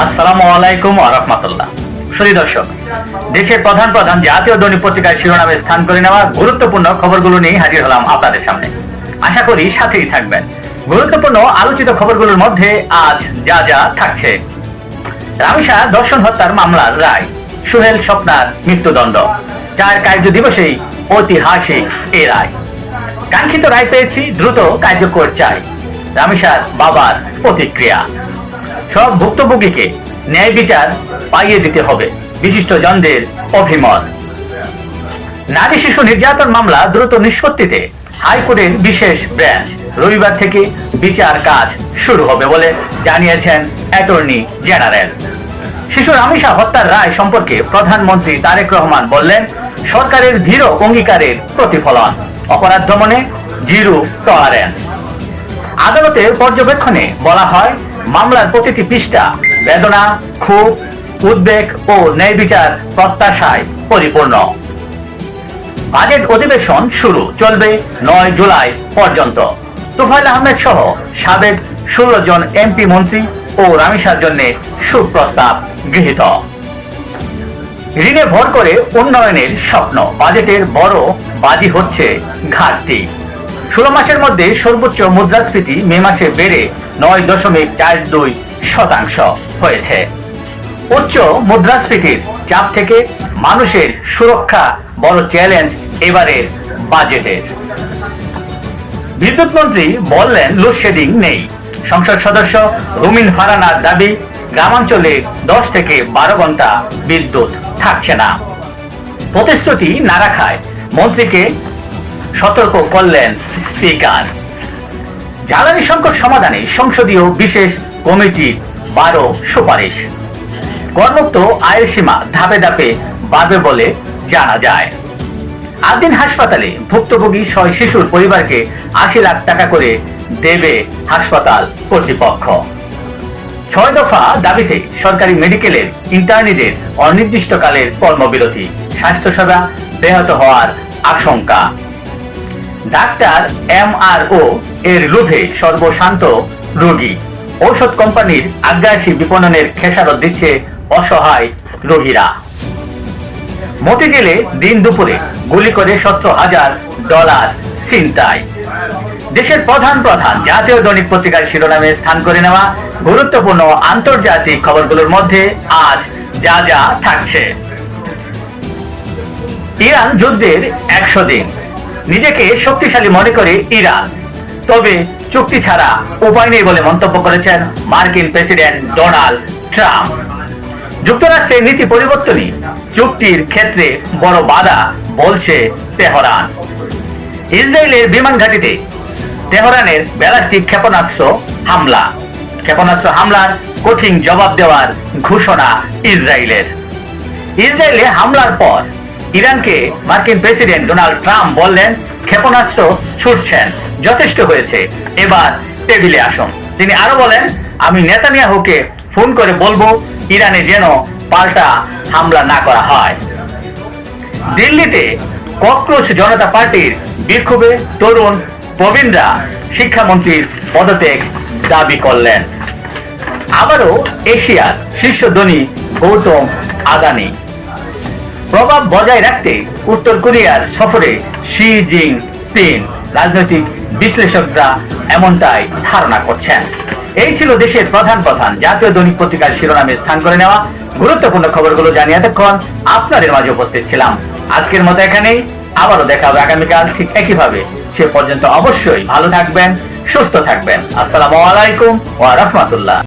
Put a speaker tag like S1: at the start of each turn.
S1: আসসালামু আলাইকুম ওয়া রাহমাতুল্লাহ। সুধী দর্শক, দেশের প্রধান প্রধান জাতীয় দৈনিক পত্রিকার শিরোনামে স্থান করে নেওয়া গুরুত্বপূর্ণ খবরগুলো নিয়ে হাজির হলাম আপনাদের সামনে। আশা করি সাথেই থাকবেন। গুরুত্বপূর্ণ আলোচিত খবরগুলোর মধ্যে আজ যা যা থাকছে: রামিসা ধর্ষণ হত্যার মামলার রায়, সোহেল স্বপ্নার মৃত্যুদণ্ড, 4 কার্য দিবসেই ঐতিহাসিক এই রায়। কাঙ্ক্ষিত রায় পেয়েছি, দ্রুত কার্যকর চাই, রামিসার বাবার প্রতিক্রিয়া। সব ভুক্তভোগীকে ন্যায় বিচার পাইয়ে দিতে হবে, বিশিষ্ট জনদের অভিমত। নারী শিশু নির্যাতন মামলা দ্রুত নিষ্পত্তিতে হাইকোর্টের বিশেষ ব্রাঞ্চ, রবিবার থেকে বিচার কাজ শুরু হবে বলে জানিয়েছেন অ্যাটর্নি জেনারেল। শিশু রামিসা হত্যার রায় সম্পর্কে প্রধানমন্ত্রী তারেক রহমান বললেন, সরকারের দৃঢ় অঙ্গীকারের প্রতিফলন, অপরাধ দমনে জিরো টলারেন্স। আদালতের পর্যবেক্ষণে বলা হয়, মামলার প্রতিটি পৃষ্ঠা বেদনা, ক্ষোভ, উদ্বেগ ও ন্যায় বিচার প্রত্যাশায় পরিপূর্ণ। বাজেট অধিবেশন শুরু, চলবে 9 জুলাই পর্যন্ত। তোফায়েল আহমেদ সহ সাবেক 16 জন এমপি মন্ত্রী ও রামিসার জন্য সুপ্রস্তাব গৃহীত। ঋণে ভর করে উন্নয়নের স্বপ্ন, বাজেটের বড় বাজি হচ্ছে ঘাটতি। 16 মাসের মধ্যে সর্বোচ্চ মুদ্রাস্ফীতি মে মাসে বেড়ে 9.42% হয়েছে। উচ্চ মুদ্রাস্ফীতির চাপ থেকে মানুষের সুরক্ষা বড় চ্যালেঞ্জ এবারের বাজেটের। বিদ্যুৎ মন্ত্রী বললেন, লোডশেডিং নেই। সংসদ সদস্য রুমিন ফারহানার দাবি, গ্রামাঞ্চলে 10 থেকে 12 ঘন্টা বিদ্যুৎ থাকছে না। প্রতিশ্রুতি না রাখায় মন্ত্রীকে সতর্ক করলেন স্পিকার। জ্বালানি সংকট সমাধানে সংসদীয় বিশেষ কমিটির 12 সুপারিশ। করমুক্ত আয়ের সীমা ধাপে ধাপে বাড়বে বলে জানা যায়। আদিন হাসপাতালে ভুক্তভোগী 6 শিশুর পরিবারকে 80 লাখ টাকা করে দেবে হাসপাতাল কর্তৃপক্ষ। 6 দফা দাবিতে সরকারি মেডিকেলের ইন্টার্নিদের অনির্দিষ্টকালের কর্মবিরতি, স্বাস্থ্যসেবা ব্যাহত হওয়ার আশঙ্কা। ডাক্তার MRO এর লোভে সর্বশান্ত রোগী, ঔষধ কোম্পানির আগ্রাসী বিপণনের খেসারত দিচ্ছে অসহায় রোগীরা। মতিঝিলে দিন দুপুরে গুলি করে $17,000 ছিনতাই। দেশের প্রধান প্রধান জাতীয় দৈনিক পত্রিকার শিরোনামে স্থান করে নেওয়া গুরুত্বপূর্ণ আন্তর্জাতিক খবরগুলোর মধ্যে আজ যা যা থাকছে: ইরান যুদ্ধের 100 দিন, নিজেকে শক্তিশালী মনে করে ইরান, তবে চুক্তি ছাড়া উপায় নেই বলে মন্তব্য করেছেন মার্কিন প্রেসিডেন্ট ডোনাল্ড ট্রাম্প। যুক্তরাষ্ট্রের নীতি পরিবর্তনই চুক্তির ক্ষেত্রে বড় বাধা বলছে তেহরান। ইসরায়েলের বিমান ঘাঁটিতে তেহরানের ব্যালিস্টিক ক্ষেপণাস্ত্র হামলা, ক্ষেপণাস্ত্র হামলার কঠিন জবাব দেওয়ার ঘোষণা ইসরায়েলের। ইসরায়েলে হামলার পর ইরানকে মার্কিন প্রেসিডেন্ট ডোনাল্ড ট্রাম্প বললেন, ক্ষেপণাস্ত্র ছুটছেন, যথেষ্ট হয়েছে, এবার টেবিলে আসুন। তিনি আরো বলেন, আমি নেতানিয়াহুকে ফোন করে বলবো ইরানে যেন পাল্টা হামলা না করা হয়। দিল্লিতে ককরোচ জনতা পার্টির বিক্ষোভে তরুণ প্রবীণরা শিক্ষামন্ত্রীর পদত্যাগ দাবি করলেন। আবারও এশিয়ার শীর্ষ ধনী গৌতম আদানি। প্রভাব বজায় রাখতে উত্তর কোরিয়ার সফরে শি জিনপিং, রাজনৈতিক বিশ্লেষকরা এমনটাই ধারণা করছেন। এই ছিল দেশের প্রধান প্রধান জাতীয় দৈনিক পত্রিকার শিরোনামে স্থান করে নেওয়া গুরুত্বপূর্ণ খবরগুলো জানিয়ে এতক্ষণ আপনাদের মাঝে উপস্থিত ছিলাম। আজকের মতো এখানেই, আবারও দেখা হবে আগামীকাল ঠিক একইভাবে। সে পর্যন্ত অবশ্যই ভালো থাকবেন, সুস্থ থাকবেন। আসসালামু আলাইকুম ওয়া রাহমাতুল্লাহ।